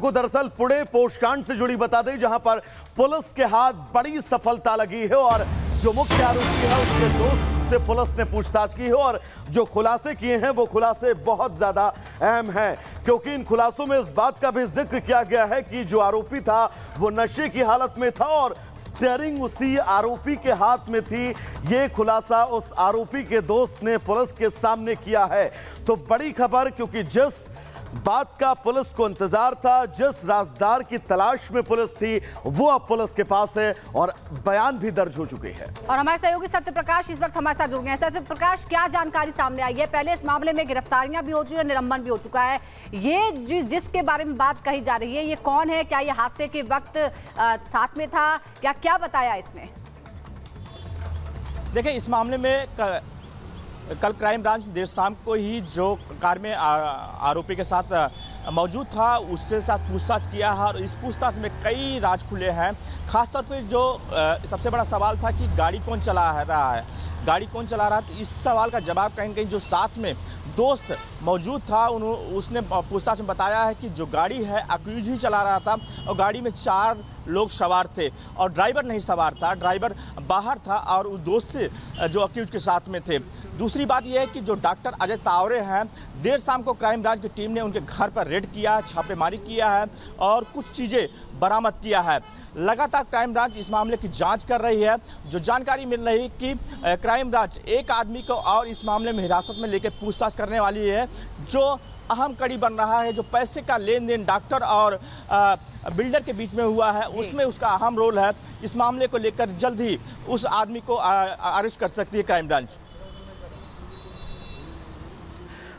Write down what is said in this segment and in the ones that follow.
आपको दरअसल पुणे पोस्टकांड से जुड़ी बता दें, जहां पर पुलिस के हाथ बड़ी सफलता लगी है और जो मुख्य आरोपी है उसके दोस्त से पुलिस ने पूछताछ की है और जो खुलासे किए हैं वो खुलासे बहुत ज्यादा अहम हैं, क्योंकि इन खुलासों में इस बात का भी जिक्र किया गया है कि जो आरोपी था वो नशे की हालत में था और स्टीयरिंग उसी आरोपी के हाथ में थी। ये खुलासा उस आरोपी के दोस्त ने पुलिस के सामने किया है। तो बड़ी खबर, क्योंकि जिस बात का पुलिस को इंतजार था, जिस राजदार की तलाश में पुलिस थी, वो अब पुलिस के पास है और बयान भी दर्ज हो चुके हैं। और हमारे सहयोगी सत्य प्रकाश इस वक्त हमारे साथ जुड़ गए हैं। सत्य प्रकाश, क्या जानकारी सामने आई है? पहले इस मामले में गिरफ्तारियां भी हो चुकी है, निलंबन भी हो चुका है। ये जिसके बारे में बात कही जा रही है, ये कौन है? क्या ये हादसे के वक्त साथ में था? क्या बताया इसने? देखिए, इस मामले में कल क्राइम ब्रांच देर शाम को ही जो कार में आरोपी के साथ मौजूद था उससे साथ पूछताछ किया है और इस पूछताछ में कई राज खुले हैं। खासतौर पर जो सबसे बड़ा सवाल था कि गाड़ी कौन चला रहा है, गाड़ी कौन चला रहा है, इस सवाल का जवाब कहीं कहीं जो साथ में दोस्त मौजूद था उसने पूछताछ में बताया है कि जो गाड़ी है अक्यूज ही चला रहा था और गाड़ी में 4 लोग सवार थे और ड्राइवर नहीं सवार था, ड्राइवर बाहर था और वो दोस्त जो अक्यूज के साथ में थे। दूसरी बात यह है कि जो डॉक्टर अजय तावरे हैं, देर शाम को क्राइम ब्रांच की टीम ने उनके घर पर रेड किया, छापेमारी किया है और कुछ चीज़ें बरामद किया है। लगातार क्राइम ब्रांच इस मामले की जांच कर रही है। जो जानकारी मिल रही है कि क्राइम ब्रांच एक आदमी को और इस मामले में हिरासत में लेकर पूछताछ करने वाली है। जो अहम कड़ी बन रहा है, जो पैसे का लेन देन डॉक्टर और बिल्डर के बीच में हुआ है, उसमें उसका अहम रोल है। इस मामले को लेकर जल्द ही उस आदमी को अरेस्ट कर सकती है क्राइम ब्रांच।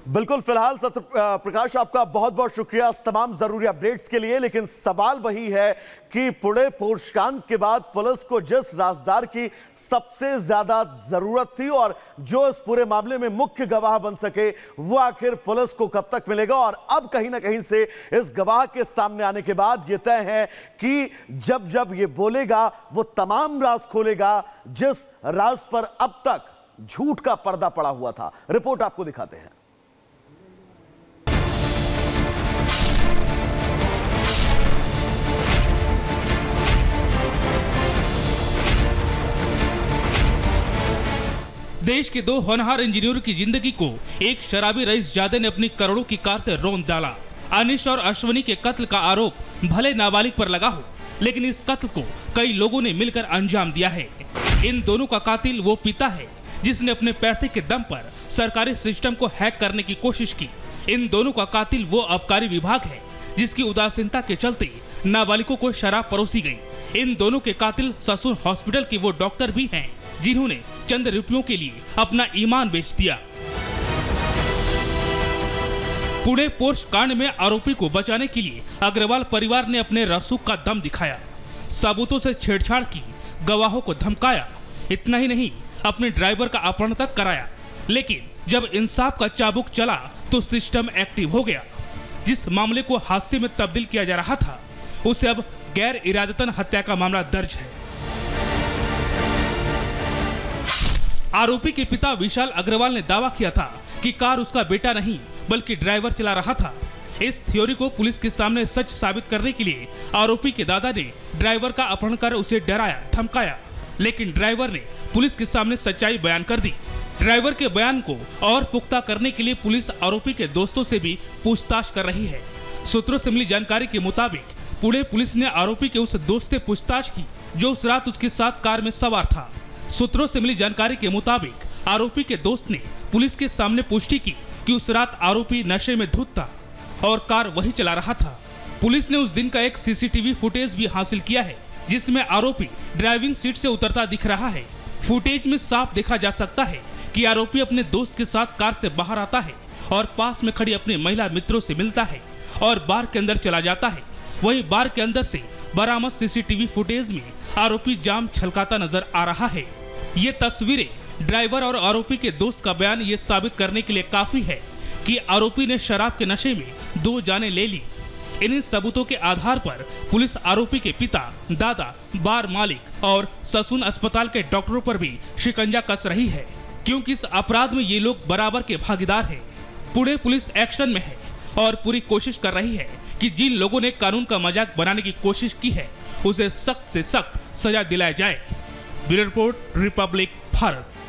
बिल्कुल, फिलहाल सत्य प्रकाश आपका बहुत बहुत शुक्रिया इस तमाम जरूरी अपडेट्स के लिए। लेकिन सवाल वही है कि पुणे पोस्टकांड के बाद पुलिस को जिस राजदार की सबसे ज्यादा जरूरत थी और जो इस पूरे मामले में मुख्य गवाह बन सके, वो आखिर पुलिस को कब तक मिलेगा? और अब कहीं ना कहीं से इस गवाह के सामने आने के बाद यह तय है कि जब जब ये बोलेगा वो तमाम राज खोलेगा जिस राज पर अब तक झूठ का पर्दा पड़ा हुआ था। रिपोर्ट आपको दिखाते हैं। देश के 2 होनहार इंजीनियरों की जिंदगी को एक शराबी रईस जादे ने अपनी करोड़ों की कार से रौंद डाला। अनिश और अश्वनी के कत्ल का आरोप भले नाबालिग पर लगा हो, लेकिन इस कत्ल को कई लोगों ने मिलकर अंजाम दिया है। इन दोनों का कातिल वो पिता है जिसने अपने पैसे के दम पर सरकारी सिस्टम को हैक करने की कोशिश की। इन दोनों का कातिल वो आबकारी विभाग है जिसकी उदासीनता के चलते नाबालिगों को शराब परोसी गई। इन दोनों के कातिल ससुर हॉस्पिटल के वो डॉक्टर भी हैं जिन्होंने चंद रुपयों के लिए अपना ईमान बेच दिया। पुणे पोर्श कांड में आरोपी को बचाने के लिए अग्रवाल परिवार ने अपने रसूख का दम दिखाया, सबूतों से छेड़छाड़ की, गवाहों को धमकाया। इतना ही नहीं, अपने ड्राइवर का अपहरण तक कराया। लेकिन जब इंसाफ का चाबुक चला तो सिस्टम एक्टिव हो गया। जिस मामले को हादसे में तब्दील किया जा रहा था उसे अब गैर इरादतन हत्या का मामला दर्ज है। आरोपी के पिता विशाल अग्रवाल ने दावा किया था कि कार उसका बेटा नहीं बल्कि ड्राइवर चला रहा था। इस थ्योरी को पुलिस के सामने सच साबित करने के लिए आरोपी के दादा ने ड्राइवर का अपहरण कर उसे डराया, धमकाया, लेकिन ड्राइवर ने पुलिस के सामने सच्चाई बयान कर दी। ड्राइवर के बयान को और पुख्ता करने के लिए पुलिस आरोपी के दोस्तों से भी पूछताछ कर रही है। सूत्रों से मिली जानकारी के मुताबिक पुणे पुलिस ने आरोपी के उस दोस्त से पूछताछ की जो उस रात उसके साथ कार में सवार था। सूत्रों से मिली जानकारी के मुताबिक आरोपी के दोस्त ने पुलिस के सामने पुष्टि की कि उस रात आरोपी नशे में धुत था और कार वही चला रहा था। पुलिस ने उस दिन का एक सीसीटीवी फुटेज भी हासिल किया है जिसमें आरोपी ड्राइविंग सीट से उतरता दिख रहा है। फुटेज में साफ देखा जा सकता है कि आरोपी अपने दोस्त के साथ कार से बाहर आता है और पास में खड़ी अपने महिला मित्रों से मिलता है और बार के अंदर चला जाता है। वहीं बार के अंदर से बरामद सीसीटीवी फुटेज में आरोपी जाम छलकाता नजर आ रहा है। ये तस्वीरें ड्राइवर और आरोपी के दोस्त का बयान ये साबित करने के लिए काफी है कि आरोपी ने शराब के नशे में 2 जानें ले ली। इन सबूतों के आधार पर पुलिस आरोपी के पिता, दादा, बार मालिक और ससून अस्पताल के डॉक्टरों पर भी शिकंजा कस रही है, क्योंकि इस अपराध में ये लोग बराबर के भागीदार हैं। पुणे पुलिस एक्शन में है और पूरी कोशिश कर रही है कि जिन लोगों ने कानून का मजाक बनाने की कोशिश की है उसे सख्त से सख्त सजा दिलाई जाए। Bureau report, Republic Bharat.